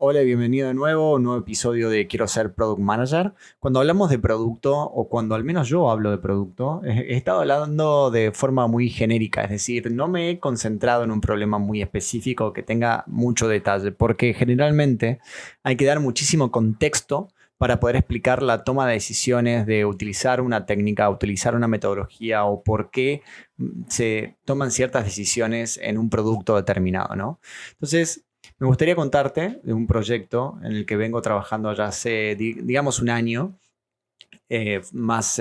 Hola, bienvenido de nuevo a un nuevo episodio de Quiero ser Product Manager. Cuando hablamos de producto, o cuando al menos yo hablo de producto, he estado hablando de forma muy genérica, es decir, no me he concentrado en un problema muy específico que tenga mucho detalle, porque generalmente hay que dar muchísimo contexto para poder explicar la toma de decisiones de utilizar una técnica, utilizar una metodología o por qué se toman ciertas decisiones en un producto determinado, ¿no? Entonces, me gustaría contarte de un proyecto en el que vengo trabajando ya hace, digamos, un año, más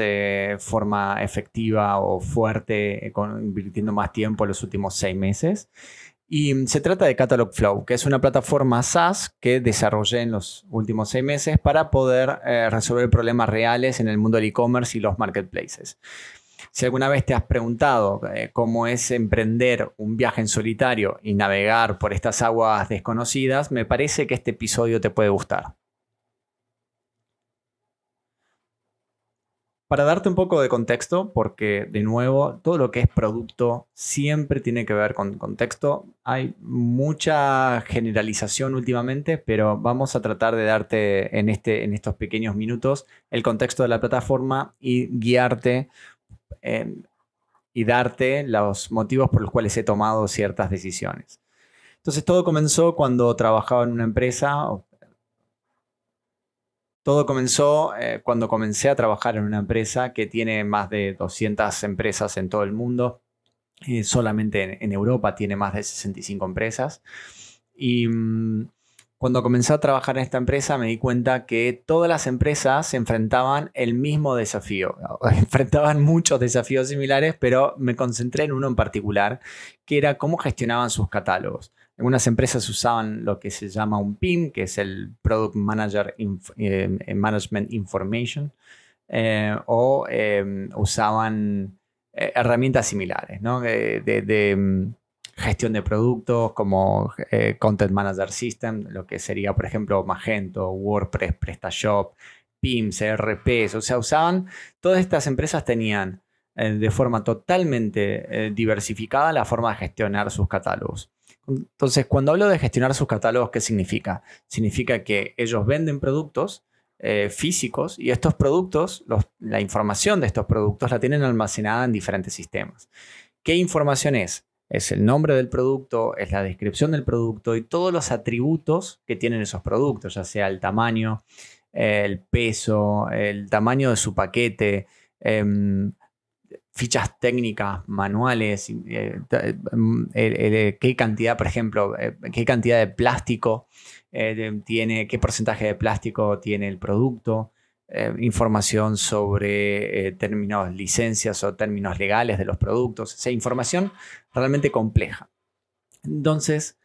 forma efectiva o fuerte, invirtiendo más tiempo en los últimos 6 meses. Y se trata de Catalog Flow, que es una plataforma SaaS que desarrollé en los últimos 6 meses para poder resolver problemas reales en el mundo del e-commerce y los marketplaces. Si alguna vez te has preguntado cómo es emprender un viaje en solitario y navegar por estas aguas desconocidas, me parece que este episodio te puede gustar. Para darte un poco de contexto, porque de nuevo, todo lo que es producto siempre tiene que ver con contexto. Hay mucha generalización últimamente, pero vamos a tratar de darte en estos pequeños minutos el contexto de la plataforma y guiarte eh, y darte los motivos por los cuales he tomado ciertas decisiones. Entonces todo comenzó cuando trabajaba en una empresa. Todo comenzó cuando comencé a trabajar en una empresa que tiene más de 200 empresas en todo el mundo. Solamente en Europa tiene más de 65 empresas. Y cuando comencé a trabajar en esta empresa me di cuenta que todas las empresas se enfrentaban el mismo desafío. Enfrentaban muchos desafíos similares, pero me concentré en uno en particular, que era cómo gestionaban sus catálogos. Algunas empresas usaban lo que se llama un PIM, que es el Product Manager Management Information, o usaban herramientas similares, ¿no? de gestión de productos como Content Manager System, lo que sería, por ejemplo, Magento, WordPress, PrestaShop, PIMS, ERPs. O sea, todas estas empresas tenían de forma totalmente diversificada la forma de gestionar sus catálogos. Entonces, cuando hablo de gestionar sus catálogos, ¿qué significa? Significa que ellos venden productos físicos y estos productos, la información de estos productos la tienen almacenada en diferentes sistemas. ¿Qué información es? Es el nombre del producto, es la descripción del producto y todos los atributos que tienen esos productos, ya sea el tamaño, el peso, el tamaño de su paquete, fichas técnicas, manuales, qué cantidad, por ejemplo, qué cantidad de plástico tiene, qué porcentaje de plástico tiene el producto, información sobre términos, licencias o términos legales de los productos, o sea, información realmente compleja. Entonces,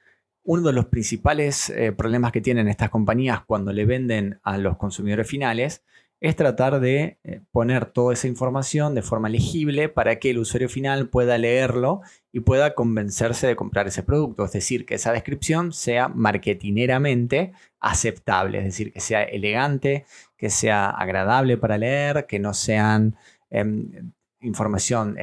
uno de los principales problemas que tienen estas compañías cuando le venden a los consumidores finales es tratar de poner toda esa información de forma legible para que el usuario final pueda leerlo y pueda convencerse de comprar ese producto. Es decir, que esa descripción sea marketineramente aceptable, es decir, que sea elegante, que sea agradable para leer, que no sean información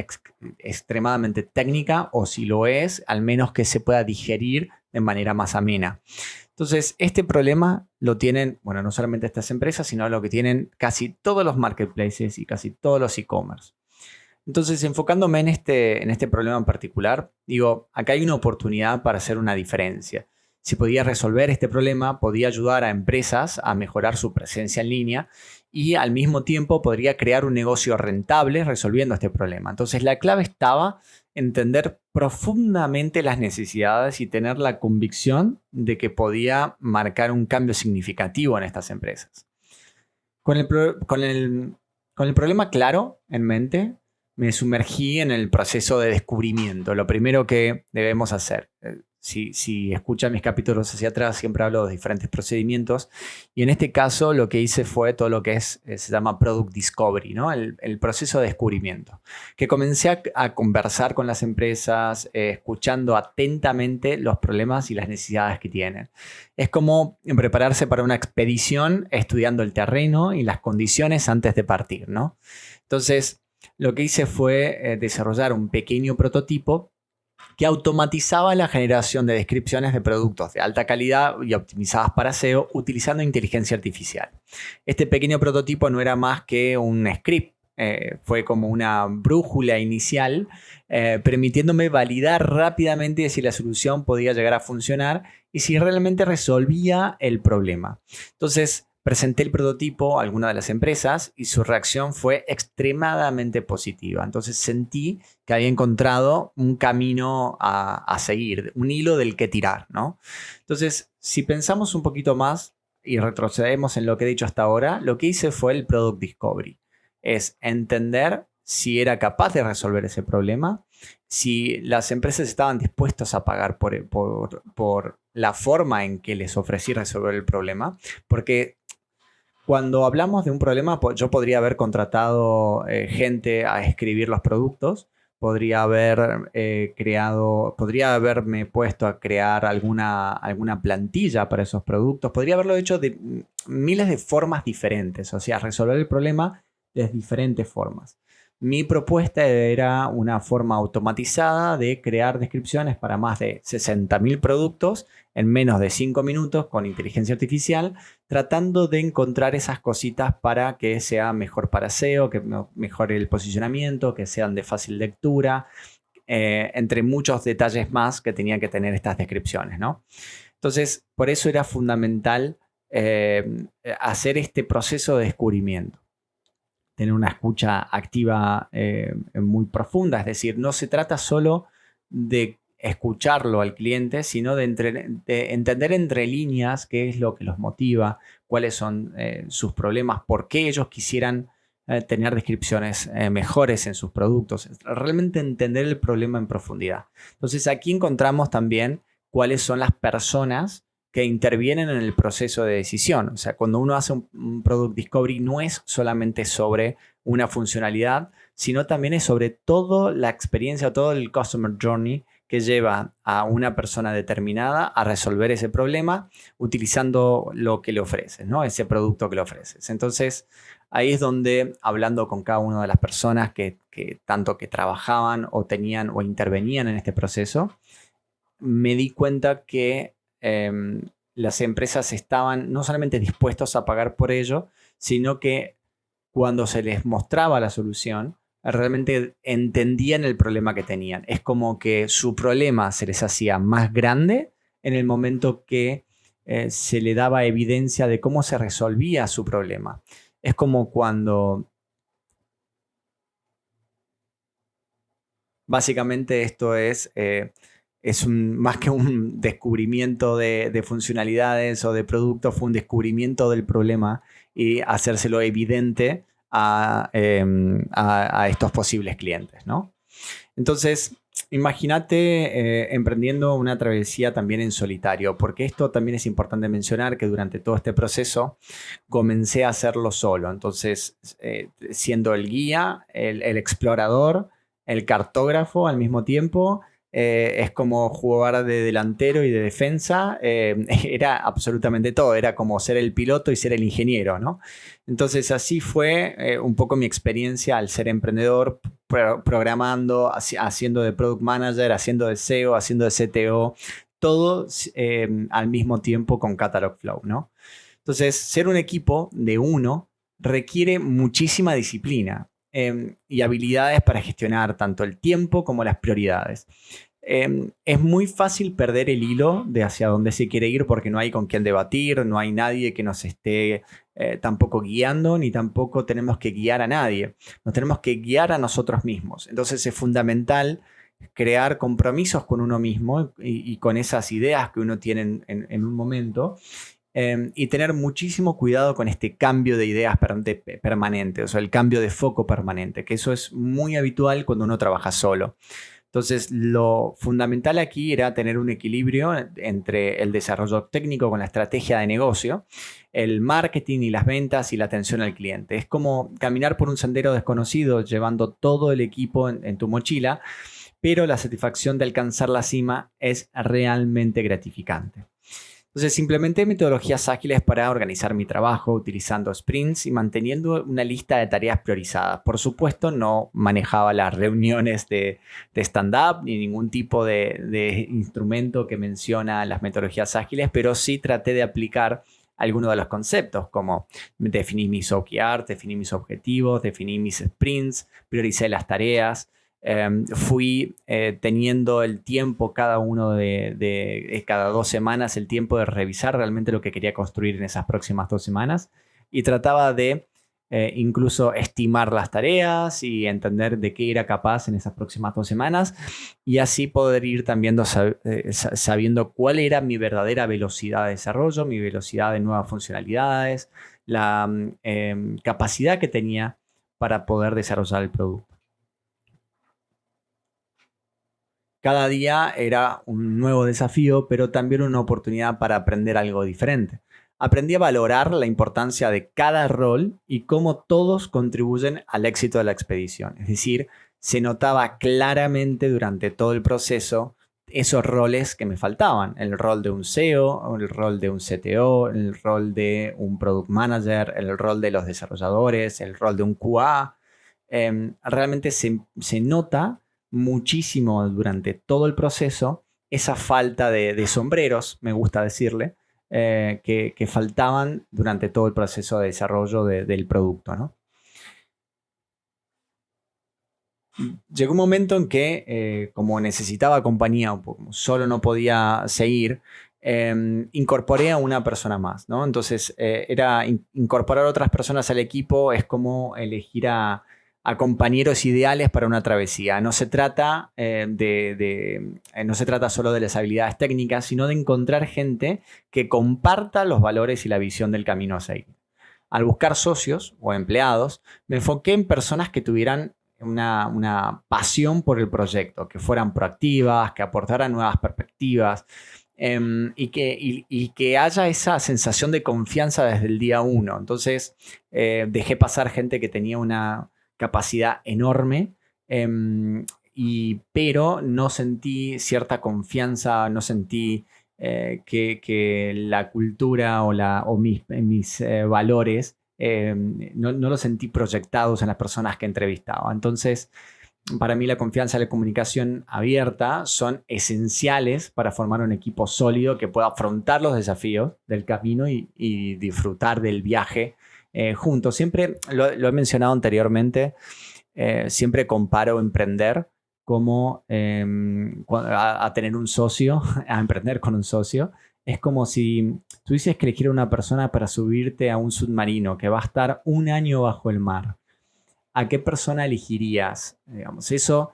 extremadamente técnica, o si lo es, al menos que se pueda digerir de manera más amena. Entonces, este problema lo tienen, bueno, no solamente estas empresas, sino lo que tienen casi todos los marketplaces y casi todos los e-commerce. Entonces, enfocándome en este problema en particular, digo, acá hay una oportunidad para hacer una diferencia. Si podía resolver este problema, podía ayudar a empresas a mejorar su presencia en línea y al mismo tiempo podría crear un negocio rentable resolviendo este problema. Entonces, la clave estaba en entender profundamente las necesidades y tener la convicción de que podía marcar un cambio significativo en estas empresas. Con el problema claro en mente, me sumergí en el proceso de descubrimiento. Lo primero que debemos hacer. Si escuchan mis capítulos hacia atrás, siempre hablo de diferentes procedimientos. Y en este caso, lo que hice fue todo lo que se llama Product Discovery, ¿no? El proceso de descubrimiento. Que comencé a conversar con las empresas, escuchando atentamente los problemas y las necesidades que tienen. Es como prepararse para una expedición, estudiando el terreno y las condiciones antes de partir, ¿no? Entonces, lo que hice fue desarrollar un pequeño prototipo que automatizaba la generación de descripciones de productos de alta calidad y optimizadas para SEO utilizando inteligencia artificial. Este pequeño prototipo no era más que un script. Fue como una brújula inicial, permitiéndome validar rápidamente si la solución podía llegar a funcionar y si realmente resolvía el problema. Entonces, presenté el prototipo a alguna de las empresas y su reacción fue extremadamente positiva. Entonces sentí que había encontrado un camino a seguir, un hilo del que tirar, ¿no? Entonces, si pensamos un poquito más y retrocedemos en lo que he dicho hasta ahora, lo que hice fue el Product Discovery. Es entender si era capaz de resolver ese problema, si las empresas estaban dispuestas a pagar por la forma en que les ofrecí resolver el problema, porque cuando hablamos de un problema, yo podría haber contratado gente a escribir los productos, podría haberme puesto a crear alguna plantilla para esos productos, podría haberlo hecho de miles de formas diferentes, o sea, resolver el problema de diferentes formas. Mi propuesta era una forma automatizada de crear descripciones para más de 60.000 productos en menos de 5 minutos con inteligencia artificial, tratando de encontrar esas cositas para que sea mejor para SEO, que mejore el posicionamiento, que sean de fácil lectura, entre muchos detalles más que tenían que tener estas descripciones, ¿no? Entonces, por eso era fundamental hacer este proceso de descubrimiento. Tener una escucha activa muy profunda, es decir, no se trata solo de escucharlo al cliente, sino de entender entre líneas qué es lo que los motiva, cuáles son sus problemas, por qué ellos quisieran tener descripciones mejores en sus productos, realmente entender el problema en profundidad. Entonces aquí encontramos también cuáles son las personas que intervienen en el proceso de decisión. O sea, cuando uno hace un Product Discovery no es solamente sobre una funcionalidad, sino también es sobre toda la experiencia o todo el Customer Journey que lleva a una persona determinada a resolver ese problema utilizando lo que le ofreces, ¿no? Ese producto que le ofreces. Entonces, ahí es donde, hablando con cada una de las personas que tanto que trabajaban o tenían o intervenían en este proceso, me di cuenta que las empresas estaban no solamente dispuestos a pagar por ello, sino que cuando se les mostraba la solución, realmente entendían el problema que tenían. Es como que su problema se les hacía más grande en el momento que se le daba evidencia de cómo se resolvía su problema. Es como cuando... Básicamente esto es más que un descubrimiento de funcionalidades o de productos, fue un descubrimiento del problema y hacérselo evidente a estos posibles clientes, ¿no? Entonces, imagínate emprendiendo una travesía también en solitario, porque esto también es importante mencionar que durante todo este proceso comencé a hacerlo solo. Entonces, siendo el guía, el explorador, el cartógrafo al mismo tiempo. Es como jugar de delantero y de defensa, era absolutamente todo, era como ser el piloto y ser el ingeniero, ¿no? Entonces así fue un poco mi experiencia al ser emprendedor, programando, haciendo de Product Manager, haciendo de SEO, haciendo de CTO, todo al mismo tiempo con Catalogflow, ¿no? Entonces ser un equipo de uno requiere muchísima disciplina. Y habilidades para gestionar tanto el tiempo como las prioridades. Es muy fácil perder el hilo de hacia dónde se quiere ir porque no hay con quién debatir, no hay nadie que nos esté tampoco guiando, ni tampoco tenemos que guiar a nadie. Nos tenemos que guiar a nosotros mismos. Entonces es fundamental crear compromisos con uno mismo y con esas ideas que uno tiene en un momento. Y tener muchísimo cuidado con este cambio de ideas permanente, o sea, el cambio de foco permanente, que eso es muy habitual cuando uno trabaja solo. Entonces, lo fundamental aquí era tener un equilibrio entre el desarrollo técnico con la estrategia de negocio, el marketing y las ventas y la atención al cliente. Es como caminar por un sendero desconocido llevando todo el equipo en tu mochila, pero la satisfacción de alcanzar la cima es realmente gratificante. Entonces implementé metodologías ágiles para organizar mi trabajo utilizando sprints y manteniendo una lista de tareas priorizadas. Por supuesto, no manejaba las reuniones de stand-up ni ningún tipo de instrumento que menciona las metodologías ágiles, pero sí traté de aplicar algunos de los conceptos, como definí mis OKR, definí mis objetivos, definí mis sprints, prioricé las tareas. Fui teniendo el tiempo cada 2 semanas, el tiempo de revisar realmente lo que quería construir en esas próximas 2 semanas, y trataba de incluso estimar las tareas y entender de qué era capaz en esas próximas 2 semanas, y así poder ir también sabiendo cuál era mi verdadera velocidad de desarrollo, mi velocidad de nuevas funcionalidades, la capacidad que tenía para poder desarrollar el producto. Cada día era un nuevo desafío, pero también una oportunidad para aprender algo diferente. Aprendí a valorar la importancia de cada rol y cómo todos contribuyen al éxito de la expedición. Es decir, se notaba claramente durante todo el proceso esos roles que me faltaban. El rol de un SEO, el rol de un CTO, el rol de un Product Manager, el rol de los desarrolladores, el rol de un QA. Realmente se nota muchísimo durante todo el proceso esa falta de sombreros, me gusta decirle, que faltaban durante todo el proceso de desarrollo del producto, ¿no? Llegó un momento en que, como necesitaba compañía, solo no podía seguir, incorporé a una persona más, ¿no? Entonces, incorporar a otras personas al equipo es como elegir a compañeros ideales para una travesía. No se trata, no se trata solo de las habilidades técnicas, sino de encontrar gente que comparta los valores y la visión del camino a seguir. Al buscar socios o empleados, me enfoqué en personas que tuvieran una pasión por el proyecto, que fueran proactivas, que aportaran nuevas perspectivas, y que haya esa sensación de confianza desde el día uno. Entonces, dejé pasar gente que tenía una capacidad enorme, pero no sentí cierta confianza, no sentí que la cultura o mis valores no los sentí proyectados en las personas que entrevistaba. Entonces, para mí la confianza y la comunicación abierta son esenciales para formar un equipo sólido que pueda afrontar los desafíos del camino y disfrutar del viaje juntos. Siempre lo he mencionado anteriormente, siempre comparo emprender como a tener un socio, a emprender con un socio. Es como si tuvieses que elegir a una persona para subirte a un submarino que va a estar 1 año bajo el mar. ¿A qué persona elegirías? Digamos, eso,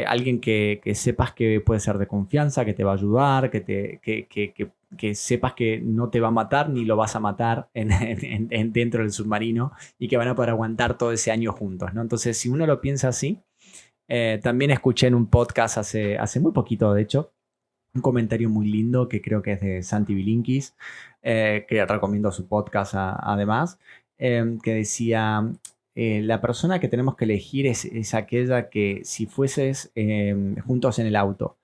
alguien que sepas que puede ser de confianza, que te va a ayudar, que sepas que no te va a matar ni lo vas a matar dentro del submarino, y que van a poder aguantar todo ese año juntos, ¿no? Entonces, si uno lo piensa así, también escuché en un podcast hace muy poquito, de hecho, un comentario muy lindo que creo que es de Santi Bilinkis, que recomiendo su podcast además, que decía: la persona que tenemos que elegir es aquella que, si fueses juntos en el auto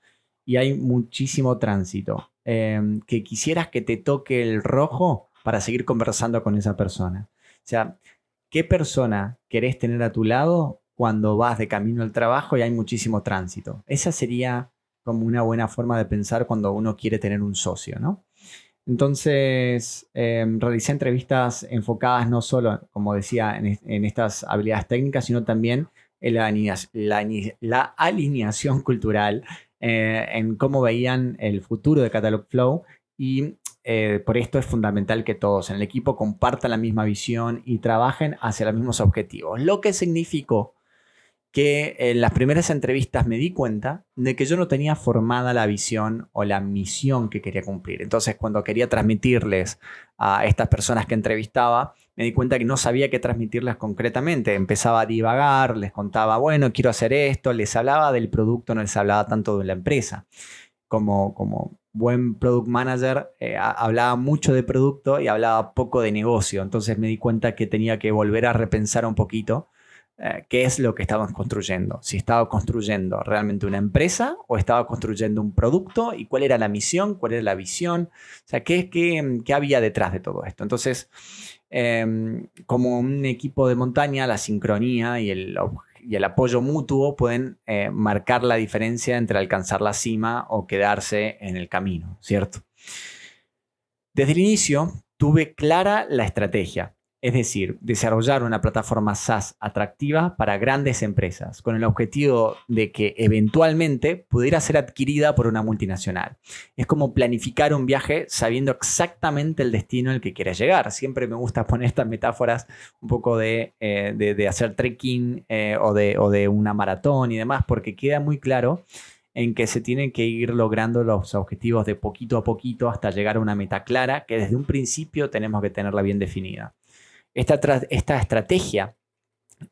y hay muchísimo tránsito, que quisieras que te toque el rojo para seguir conversando con esa persona. O sea, ¿qué persona querés tener a tu lado cuando vas de camino al trabajo y hay muchísimo tránsito? Esa sería como una buena forma de pensar cuando uno quiere tener un socio, ¿no? Entonces, realicé entrevistas enfocadas no solo, como decía, en estas habilidades técnicas, sino también en la alineación cultural, en cómo veían el futuro de Catalogflow, y por esto es fundamental que todos en el equipo compartan la misma visión y trabajen hacia los mismos objetivos. Lo que significó que en las primeras entrevistas me di cuenta de que yo no tenía formada la visión o la misión que quería cumplir. Entonces, cuando quería transmitirles a estas personas que entrevistaba, me di cuenta que no sabía qué transmitirles concretamente. Empezaba a divagar, les contaba, bueno, quiero hacer esto, les hablaba del producto, no les hablaba tanto de la empresa. Como buen product manager, hablaba mucho de producto y hablaba poco de negocio. Entonces me di cuenta que tenía que volver a repensar un poquito qué es lo que estaba construyendo. Si estaba construyendo realmente una empresa o estaba construyendo un producto y cuál era la misión, cuál era la visión, o sea, qué había detrás de todo esto. Entonces, como un equipo de montaña, la sincronía y el apoyo mutuo pueden marcar la diferencia entre alcanzar la cima o quedarse en el camino, ¿cierto? Desde el inicio tuve clara la estrategia, es decir, desarrollar una plataforma SaaS atractiva para grandes empresas, con el objetivo de que eventualmente pudiera ser adquirida por una multinacional. Es como planificar un viaje sabiendo exactamente el destino al que quieres llegar. Siempre me gusta poner estas metáforas un poco de hacer trekking o de una maratón y demás, porque queda muy claro en que se tienen que ir logrando los objetivos de poquito a poquito hasta llegar a una meta clara que desde un principio tenemos que tenerla bien definida. Esta estrategia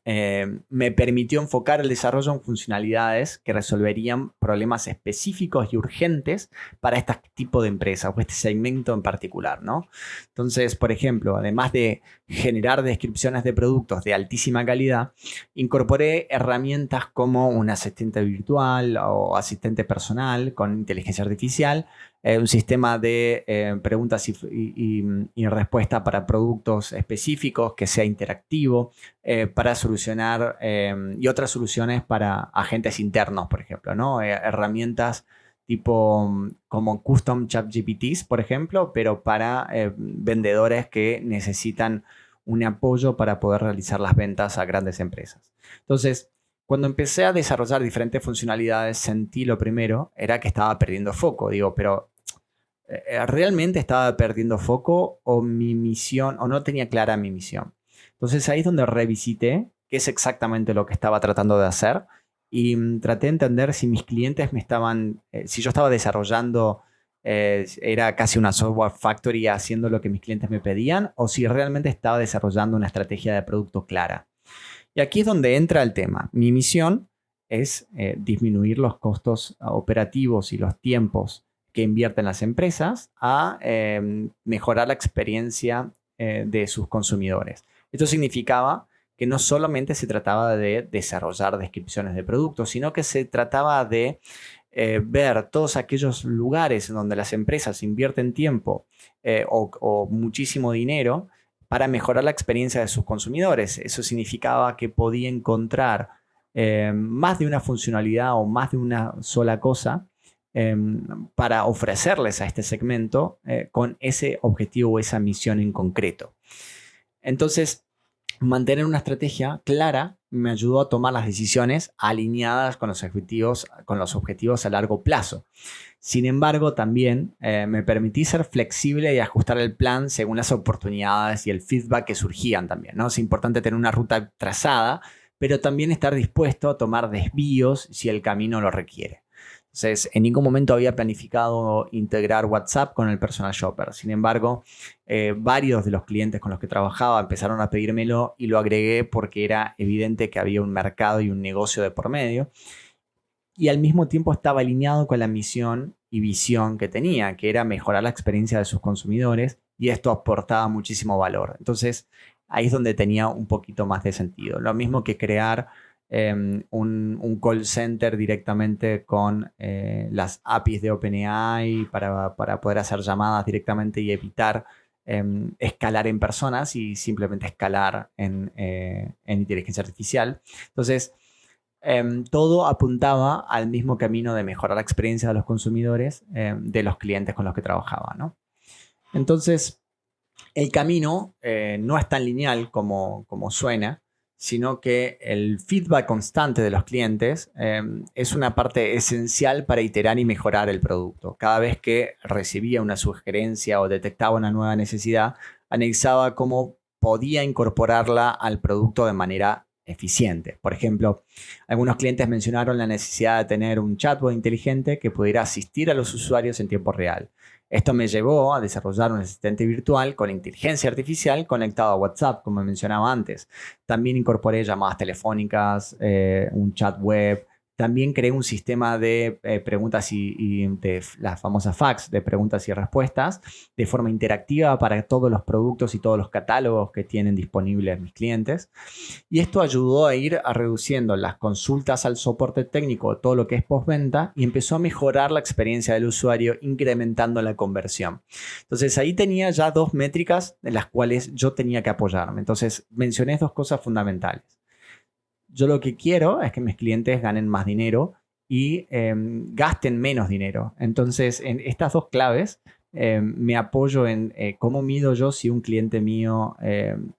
me permitió enfocar el desarrollo en funcionalidades que resolverían problemas específicos y urgentes para este tipo de empresas o este segmento en particular, ¿no? Entonces, por ejemplo, además de generar descripciones de productos de altísima calidad, incorporé herramientas como un asistente virtual o asistente personal con inteligencia artificial, un sistema de preguntas y respuestas para productos específicos que sea interactivo, para solucionar y otras soluciones para agentes internos, por ejemplo, ¿no? Herramientas tipo como Custom ChatGPTs, por ejemplo, pero para vendedores que necesitan un apoyo para poder realizar las ventas a grandes empresas. Entonces, cuando empecé a desarrollar diferentes funcionalidades, sentí lo primero era que estaba perdiendo foco. Digo, pero ¿realmente estaba perdiendo foco o mi misión, o no tenía clara mi misión? Entonces ahí es donde revisité qué es exactamente lo que estaba tratando de hacer y traté de entender si mis clientes me estaban, si yo estaba desarrollando, era casi una software factory haciendo lo que mis clientes me pedían o si realmente estaba desarrollando una estrategia de producto clara. Y aquí es donde entra el tema. Mi misión es disminuir los costos operativos y los tiempos que invierten las empresas a mejorar la experiencia de sus consumidores. Esto significaba que no solamente se trataba de desarrollar descripciones de productos, sino que se trataba de ver todos aquellos lugares en donde las empresas invierten tiempo o muchísimo dinero para mejorar la experiencia de sus consumidores. Eso significaba que podía encontrar más de una funcionalidad o más de una sola cosa para ofrecerles a este segmento con ese objetivo o esa misión en concreto. Entonces, mantener una estrategia clara me ayudó a tomar las decisiones alineadas con los objetivos a largo plazo. Sin embargo, también me permití ser flexible y ajustar el plan según las oportunidades y el feedback que surgían también, ¿no? Es importante tener una ruta trazada, pero también estar dispuesto a tomar desvíos si el camino lo requiere. Entonces, en ningún momento había planificado integrar WhatsApp con el Personal Shopper. Sin embargo, varios de los clientes con los que trabajaba empezaron a pedírmelo y lo agregué porque era evidente que había un mercado y un negocio de por medio. Y al mismo tiempo estaba alineado con la misión y visión que tenía, que era mejorar la experiencia de sus consumidores y esto aportaba muchísimo valor. Entonces, ahí es donde tenía un poquito más de sentido. Lo mismo que crear un call center directamente con las APIs de OpenAI para poder hacer llamadas directamente y evitar escalar en personas y simplemente escalar en inteligencia artificial. Entonces, todo apuntaba al mismo camino de mejorar la experiencia de los consumidores, de los clientes con los que trabajaba, ¿no? Entonces, el camino no es tan lineal como suena, sino que el feedback constante de los clientes es una parte esencial para iterar y mejorar el producto. Cada vez que recibía una sugerencia o detectaba una nueva necesidad, analizaba cómo podía incorporarla al producto de manera eficiente. Por ejemplo, algunos clientes mencionaron la necesidad de tener un chatbot inteligente que pudiera asistir a los usuarios en tiempo real. Esto me llevó a desarrollar un asistente virtual con inteligencia artificial conectado a WhatsApp, como mencionaba antes. También incorporé llamadas telefónicas, un chat web, También creé un sistema de preguntas y de las famosas FAQs, de preguntas y respuestas, de forma interactiva para todos los productos y todos los catálogos que tienen disponibles mis clientes. Y esto ayudó a reduciendo las consultas al soporte técnico, todo lo que es postventa, y empezó a mejorar la experiencia del usuario, incrementando la conversión. Entonces ahí tenía ya dos métricas en las cuales yo tenía que apoyarme. Entonces mencioné dos cosas fundamentales. Yo lo que quiero es que mis clientes ganen más dinero y gasten menos dinero. Entonces, en estas dos claves me apoyo en cómo mido yo si un cliente mío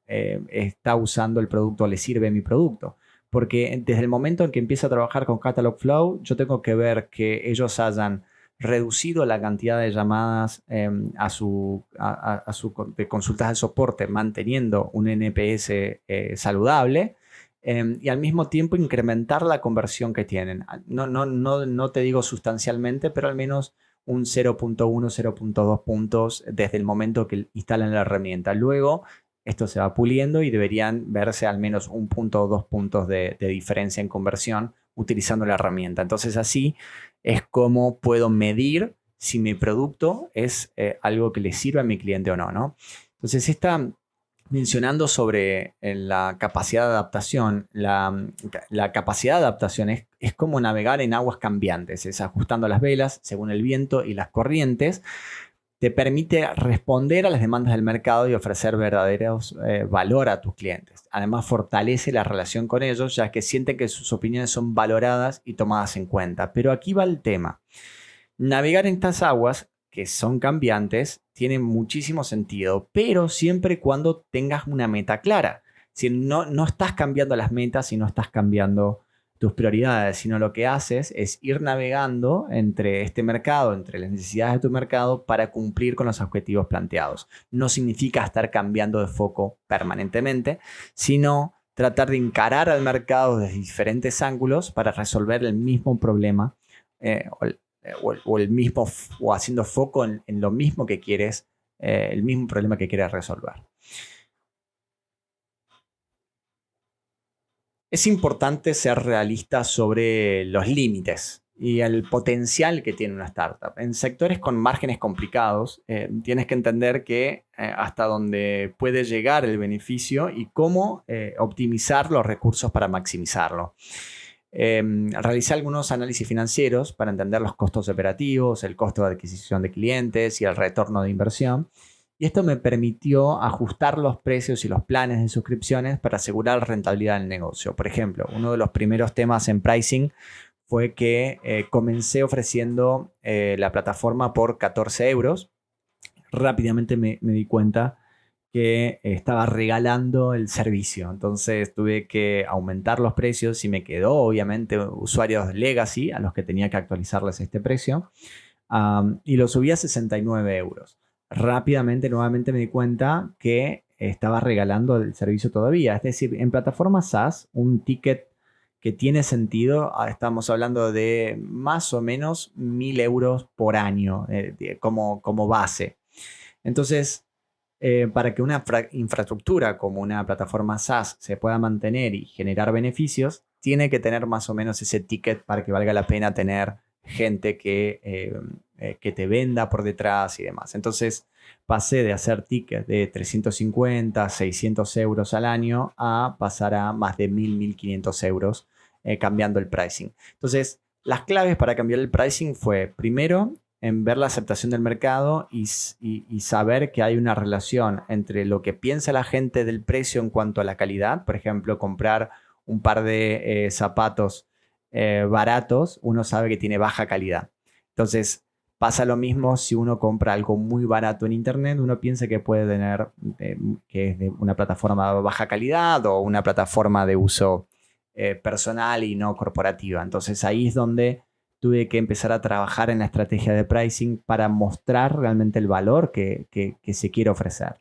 está usando el producto o le sirve mi producto. Porque desde el momento en que empiezo a trabajar con Catalog Flow, yo tengo que ver que ellos hayan reducido la cantidad de llamadas de consultas de soporte, manteniendo un NPS saludable. Y al mismo tiempo incrementar la conversión que tienen. No te digo sustancialmente, pero al menos un 0.1, 0.2 puntos desde el momento que instalan la herramienta. Luego, esto se va puliendo y deberían verse al menos 1 punto o 2 puntos de diferencia en conversión utilizando la herramienta. Entonces, así es como puedo medir si mi producto es algo que le sirve a mi cliente o no, ¿no? Entonces, mencionando sobre la capacidad de adaptación, la capacidad de adaptación es como navegar en aguas cambiantes, es ajustando las velas según el viento y las corrientes. Te permite responder a las demandas del mercado y ofrecer verdaderos valor a tus clientes. Además, fortalece la relación con ellos, ya que sienten que sus opiniones son valoradas y tomadas en cuenta. Pero aquí va el tema. Navegar en estas aguas, que son cambiantes, tiene muchísimo sentido, pero siempre y cuando tengas una meta clara. Si no estás cambiando las metas y no estás cambiando tus prioridades, sino lo que haces es ir navegando entre este mercado, entre las necesidades de tu mercado para cumplir con los objetivos planteados. No significa estar cambiando de foco permanentemente, sino tratar de encarar al mercado desde diferentes ángulos para resolver el mismo problema o haciendo foco en lo mismo que quieres, el mismo problema que quieres resolver. Es importante ser realista sobre los límites y el potencial que tiene una startup. En sectores con márgenes complicados, tienes que entender que hasta dónde puede llegar el beneficio y cómo optimizar los recursos para maximizarlo. Realicé algunos análisis financieros para entender los costos operativos, el costo de adquisición de clientes y el retorno de inversión. Y esto me permitió ajustar los precios y los planes de suscripciones para asegurar la rentabilidad del negocio. Por ejemplo, uno de los primeros temas en pricing fue que comencé ofreciendo la plataforma por 14 euros. Rápidamente me di cuenta que estaba regalando el servicio. Entonces tuve que aumentar los precios y me quedó obviamente usuarios legacy a los que tenía que actualizarles este precio. Y lo subí a 69 euros. Rápidamente nuevamente me di cuenta que estaba regalando el servicio todavía. Es decir, en plataformas SaaS, un ticket que tiene sentido, estamos hablando de más o menos 1.000 euros por año como base. Entonces, para que una infraestructura como una plataforma SaaS se pueda mantener y generar beneficios, tiene que tener más o menos ese ticket para que valga la pena tener gente que te venda por detrás y demás. Entonces pasé de hacer tickets de 350, 600 euros al año a pasar a más de 1.000, 1.500 euros cambiando el pricing. Entonces, las claves para cambiar el pricing fue, primero, en ver la aceptación del mercado y saber que hay una relación entre lo que piensa la gente del precio en cuanto a la calidad. Por ejemplo, comprar un par de zapatos baratos, uno sabe que tiene baja calidad. Entonces, pasa lo mismo si uno compra algo muy barato en internet, uno piensa que puede tener, que es de una plataforma de baja calidad o una plataforma de uso personal y no corporativa. Entonces, ahí es donde tuve que empezar a trabajar en la estrategia de pricing para mostrar realmente el valor que se quiere ofrecer.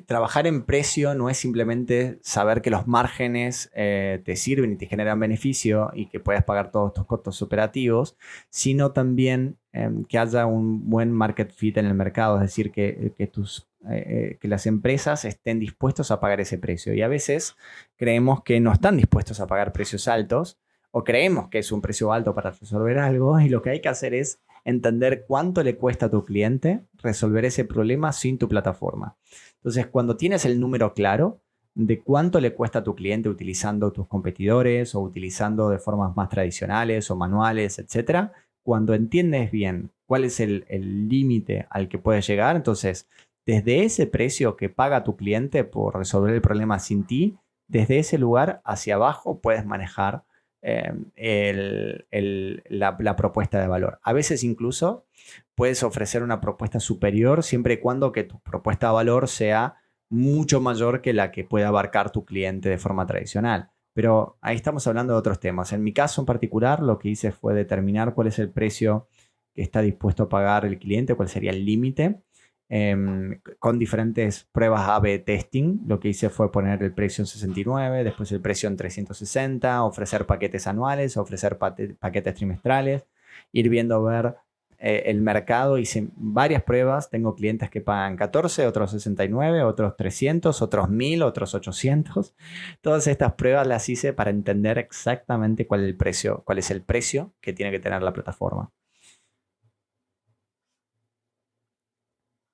trabajar en precio no es simplemente saber que los márgenes te sirven y te generan beneficio y que puedes pagar todos tus costos operativos, sino también que haya un buen market fit en el mercado, es decir, que las empresas estén dispuestos a pagar ese precio. Y a veces creemos que no están dispuestos a pagar precios altos o creemos que es un precio alto para resolver algo y lo que hay que hacer es entender cuánto le cuesta a tu cliente resolver ese problema sin tu plataforma. Entonces, cuando tienes el número claro de cuánto le cuesta a tu cliente utilizando tus competidores o utilizando de formas más tradicionales o manuales, etcétera, cuando entiendes bien cuál es el límite al que puedes llegar, entonces, desde ese precio que paga tu cliente por resolver el problema sin ti, desde ese lugar hacia abajo puedes manejar la propuesta de valor. A veces incluso puedes ofrecer una propuesta superior siempre y cuando que tu propuesta de valor sea mucho mayor que la que pueda abarcar tu cliente de forma tradicional. Pero ahí estamos hablando de otros temas. En mi caso en particular, lo que hice fue determinar cuál es el precio que está dispuesto a pagar el cliente, cuál sería el límite. Con diferentes pruebas A/B testing, lo que hice fue poner el precio en 69, después el precio en 360, ofrecer paquetes anuales, ofrecer paquetes trimestrales, ir viendo a ver el mercado. Hice varias pruebas, tengo clientes que pagan 14, otros 69, otros 300, otros 1000, otros 800. Todas estas pruebas las hice para entender exactamente cuál es el precio que tiene que tener la plataforma.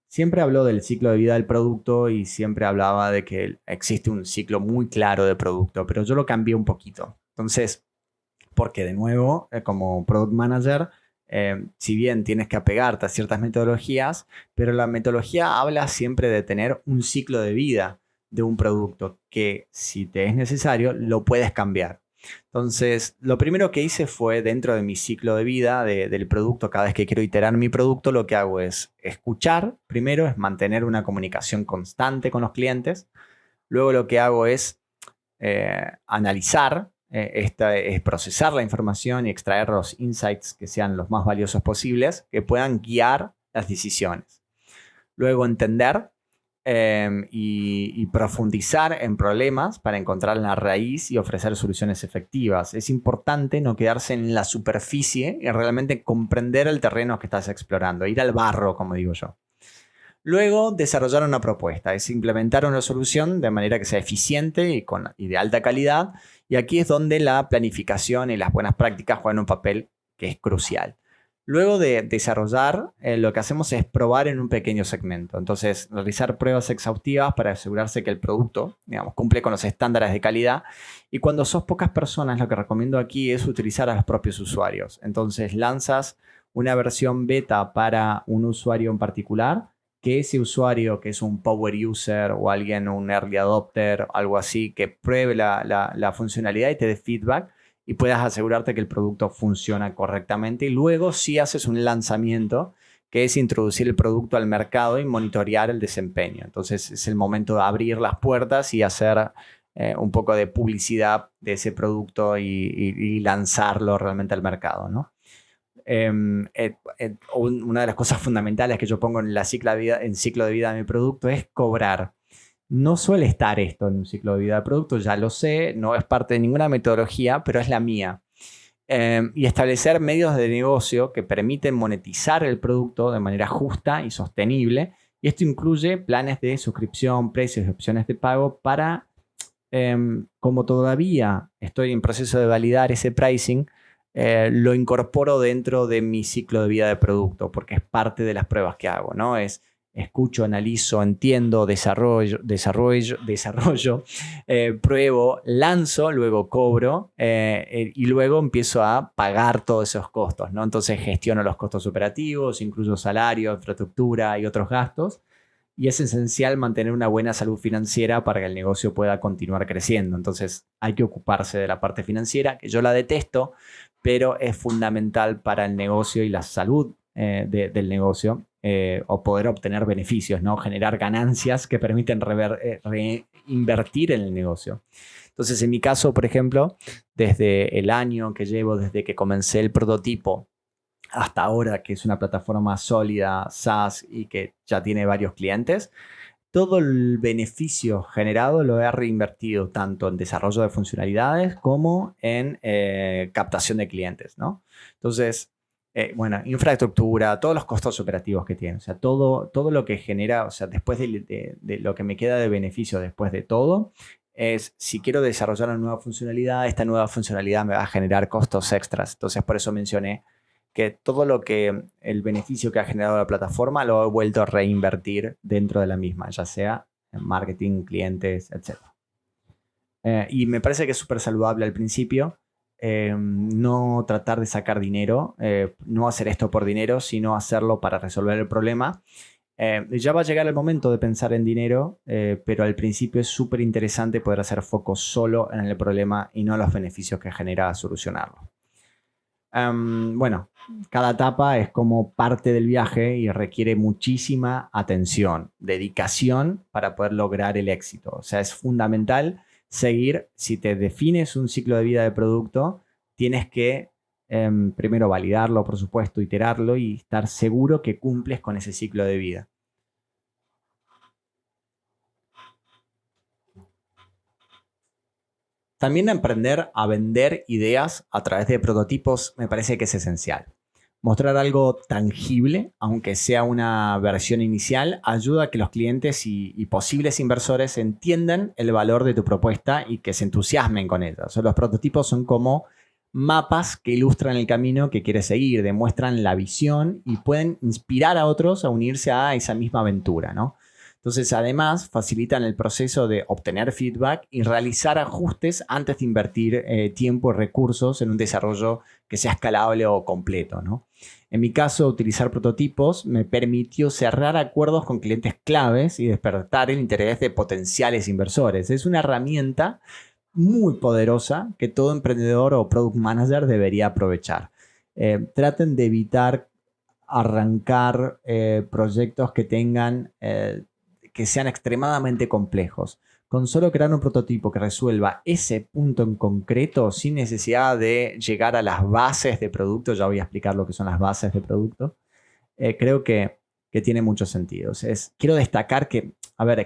Siempre habló del ciclo de vida del producto y siempre hablaba de que existe un ciclo muy claro de producto, pero yo lo cambié un poquito. Entonces, porque de nuevo, como product manager, si bien tienes que apegarte a ciertas metodologías, pero la metodología habla siempre de tener un ciclo de vida de un producto que si te es necesario, lo puedes cambiar. Entonces, lo primero que hice fue dentro de mi ciclo de vida del producto, cada vez que quiero iterar mi producto, lo que hago es escuchar, primero es mantener una comunicación constante con los clientes, luego lo que hago es analizar, es procesar la información y extraer los insights que sean los más valiosos posibles, que puedan guiar las decisiones. Luego entender y profundizar en problemas para encontrar la raíz y ofrecer soluciones efectivas. Es importante no quedarse en la superficie y realmente comprender el terreno que estás explorando, ir al barro, como digo yo. Luego, desarrollar una propuesta, es implementar una solución de manera que sea eficiente y de alta calidad. Y aquí es donde la planificación y las buenas prácticas juegan un papel que es crucial. Luego de desarrollar, lo que hacemos es probar en un pequeño segmento. Entonces, realizar pruebas exhaustivas para asegurarse que el producto, digamos, cumple con los estándares de calidad. Y cuando sos pocas personas, lo que recomiendo aquí es utilizar a los propios usuarios. Entonces, lanzas una versión beta para un usuario en particular, que ese usuario, que es un power user o alguien, un early adopter, algo así, que pruebe la funcionalidad y te dé feedback y puedas asegurarte que el producto funciona correctamente. Y luego sí haces un lanzamiento, que es introducir el producto al mercado y monitorear el desempeño. Entonces es el momento de abrir las puertas y hacer un poco de publicidad de ese producto y lanzarlo realmente al mercado, ¿no? Una de las cosas fundamentales que yo pongo en ciclo de vida de mi producto es cobrar. No suele estar esto en un ciclo de vida de producto, ya lo sé, no es parte de ninguna metodología, pero es la mía. Y establecer medios de negocio que permiten monetizar el producto de manera justa y sostenible. Y esto incluye planes de suscripción, precios y opciones de pago para, como todavía estoy en proceso de validar ese pricing, lo incorporo dentro de mi ciclo de vida de producto porque es parte de las pruebas que hago, ¿no? Escucho, analizo, entiendo, desarrollo, pruebo, lanzo, luego cobro y luego empiezo a pagar todos esos costos, ¿no? Entonces gestiono los costos operativos, incluyo salario, infraestructura y otros gastos. Y es esencial mantener una buena salud financiera para que el negocio pueda continuar creciendo. Entonces hay que ocuparse de la parte financiera, que yo la detesto, pero es fundamental para el negocio y la salud del negocio. O poder obtener beneficios, ¿no? Generar ganancias que permiten reinvertir en el negocio. Entonces, en mi caso, por ejemplo, desde el año que llevo, desde que comencé el prototipo hasta ahora, que es una plataforma sólida, SaaS y que ya tiene varios clientes, todo el beneficio generado lo he reinvertido tanto en desarrollo de funcionalidades como en captación de clientes, ¿no? Entonces, bueno, infraestructura, todos los costos operativos que tiene, o sea, todo lo que genera, o sea, después de lo que me queda de beneficio después de todo, es si quiero desarrollar una nueva funcionalidad, esta nueva funcionalidad me va a generar costos extras. Entonces, por eso mencioné que todo lo que el beneficio que ha generado la plataforma lo he vuelto a reinvertir dentro de la misma, ya sea en marketing, clientes, etc. Y me parece que es súper saludable al principio no tratar de sacar dinero, no hacer esto por dinero, sino hacerlo para resolver el problema. Ya va a llegar el momento de pensar en dinero, pero al principio es súper interesante poder hacer foco solo en el problema y no en los beneficios que genera solucionarlo. Bueno, cada etapa es como parte del viaje y requiere muchísima atención, dedicación para poder lograr el éxito. O sea, es fundamental seguir, si te defines un ciclo de vida de producto, tienes que primero validarlo, por supuesto, iterarlo y estar seguro que cumples con ese ciclo de vida. También aprender a vender ideas a través de prototipos me parece que es esencial. Mostrar algo tangible, aunque sea una versión inicial, ayuda a que los clientes y posibles inversores entiendan el valor de tu propuesta y que se entusiasmen con ella. O sea, los prototipos son como mapas que ilustran el camino que quieres seguir, demuestran la visión y pueden inspirar a otros a unirse a esa misma aventura, ¿no? Entonces, además, facilitan el proceso de obtener feedback y realizar ajustes antes de invertir tiempo y recursos en un desarrollo que sea escalable o completo, ¿no? En mi caso, utilizar prototipos me permitió cerrar acuerdos con clientes claves y despertar el interés de potenciales inversores. Es una herramienta muy poderosa que todo emprendedor o product manager debería aprovechar. Traten de evitar arrancar proyectos que tengan que sean extremadamente complejos. Con solo crear un prototipo que resuelva ese punto en concreto sin necesidad de llegar a las bases de producto, ya voy a explicar lo que son las bases de producto, creo que tiene mucho sentido. Quiero destacar que,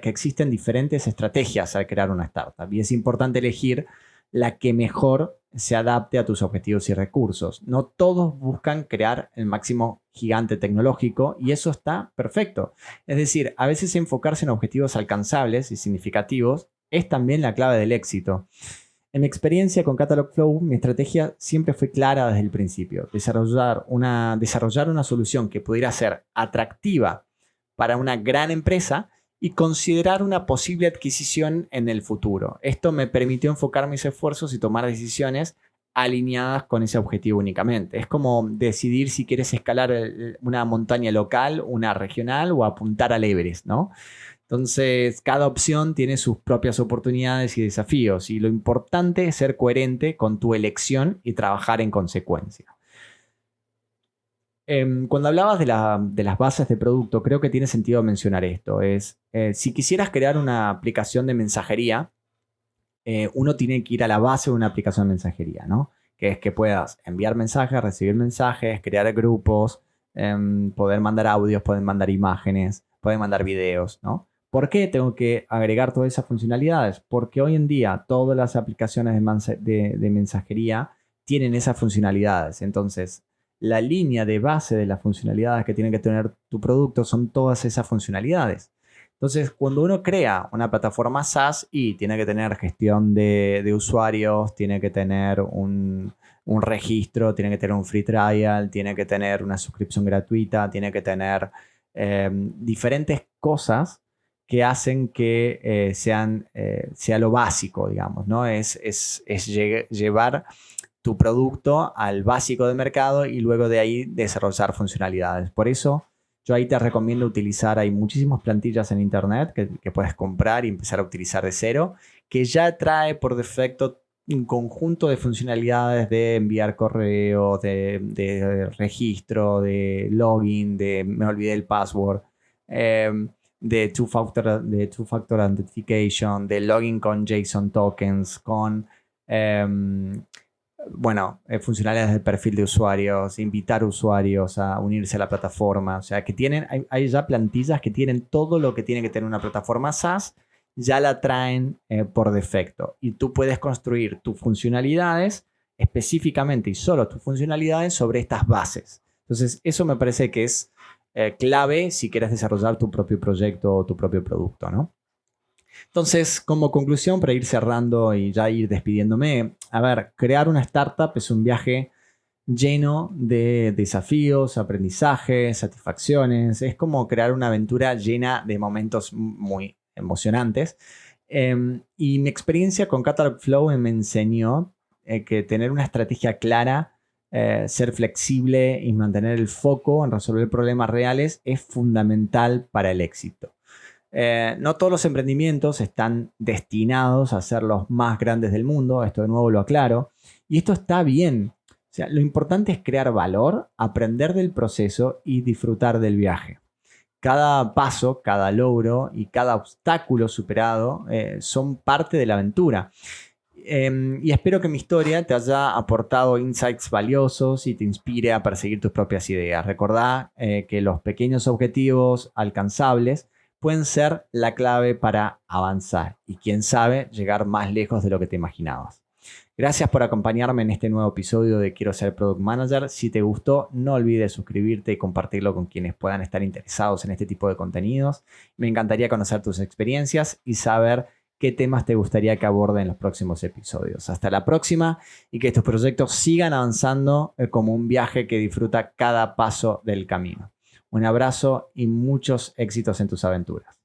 que existen diferentes estrategias al crear una startup y es importante elegir la que mejor se adapte a tus objetivos y recursos. No todos buscan crear el máximo gigante tecnológico y eso está perfecto. Es decir, a veces enfocarse en objetivos alcanzables y significativos es también la clave del éxito. En mi experiencia con Catalogflow, mi estrategia siempre fue clara desde el principio. Desarrollar una solución que pudiera ser atractiva para una gran empresa y considerar una posible adquisición en el futuro. Esto me permitió enfocar mis esfuerzos y tomar decisiones alineadas con ese objetivo únicamente. Es como decidir si quieres escalar una montaña local, una regional o apuntar al Everest, ¿no? Entonces, cada opción tiene sus propias oportunidades y desafíos y lo importante es ser coherente con tu elección y trabajar en consecuencia. Cuando hablabas de las bases de producto, creo que tiene sentido mencionar esto. Si quisieras crear una aplicación de mensajería, uno tiene que ir a la base de una aplicación de mensajería, ¿no? Que es que puedas enviar mensajes, recibir mensajes, crear grupos, poder mandar audios, poder mandar imágenes, poder mandar videos, ¿no? ¿Por qué tengo que agregar todas esas funcionalidades? Porque hoy en día todas las aplicaciones de mensajería tienen esas funcionalidades. Entonces, la línea de base de las funcionalidades que tiene que tener tu producto son todas esas funcionalidades. Entonces, cuando uno crea una plataforma SaaS y tiene que tener gestión de usuarios, tiene que tener un registro, tiene que tener un free trial, tiene que tener una suscripción gratuita, tiene que tener diferentes cosas que hacen que sea lo básico, digamos, ¿no? Es llevar tu producto al básico del mercado y luego de ahí desarrollar funcionalidades. Por eso yo ahí te recomiendo utilizar, hay muchísimas plantillas en internet que puedes comprar y empezar a utilizar de cero, que ya trae por defecto un conjunto de funcionalidades de enviar correo, de registro, de login, de me olvidé el password, de two-factor authentication, de login con JSON tokens, con bueno, funcionalidades del perfil de usuarios, invitar usuarios a unirse a la plataforma. O sea, que hay ya plantillas que tienen todo lo que tiene que tener una plataforma SaaS, ya la traen por defecto. Y tú puedes construir tus funcionalidades específicamente y solo tus funcionalidades sobre estas bases. Entonces, eso me parece que es clave si quieres desarrollar tu propio proyecto o tu propio producto, ¿no? Entonces, como conclusión, para ir cerrando y ya ir despidiéndome, a ver, crear una startup es un viaje lleno de desafíos, aprendizajes, satisfacciones. Es como crear una aventura llena de momentos muy emocionantes. Y mi experiencia con Catalog Flow me enseñó que tener una estrategia clara, ser flexible y mantener el foco en resolver problemas reales es fundamental para el éxito. No todos los emprendimientos están destinados a ser los más grandes del mundo, esto de nuevo lo aclaro, y esto está bien. O sea, lo importante es crear valor, aprender del proceso y disfrutar del viaje. Cada paso, cada logro y cada obstáculo superado son parte de la aventura. Y espero que mi historia te haya aportado insights valiosos y te inspire a perseguir tus propias ideas. Recordá que los pequeños objetivos alcanzables pueden ser la clave para avanzar y, quién sabe, llegar más lejos de lo que te imaginabas. Gracias por acompañarme en este nuevo episodio de Quiero ser Product Manager. Si te gustó, no olvides suscribirte y compartirlo con quienes puedan estar interesados en este tipo de contenidos. Me encantaría conocer tus experiencias y saber qué temas te gustaría que aborde en los próximos episodios. Hasta la próxima y que estos proyectos sigan avanzando como un viaje que disfruta cada paso del camino. Un abrazo y muchos éxitos en tus aventuras.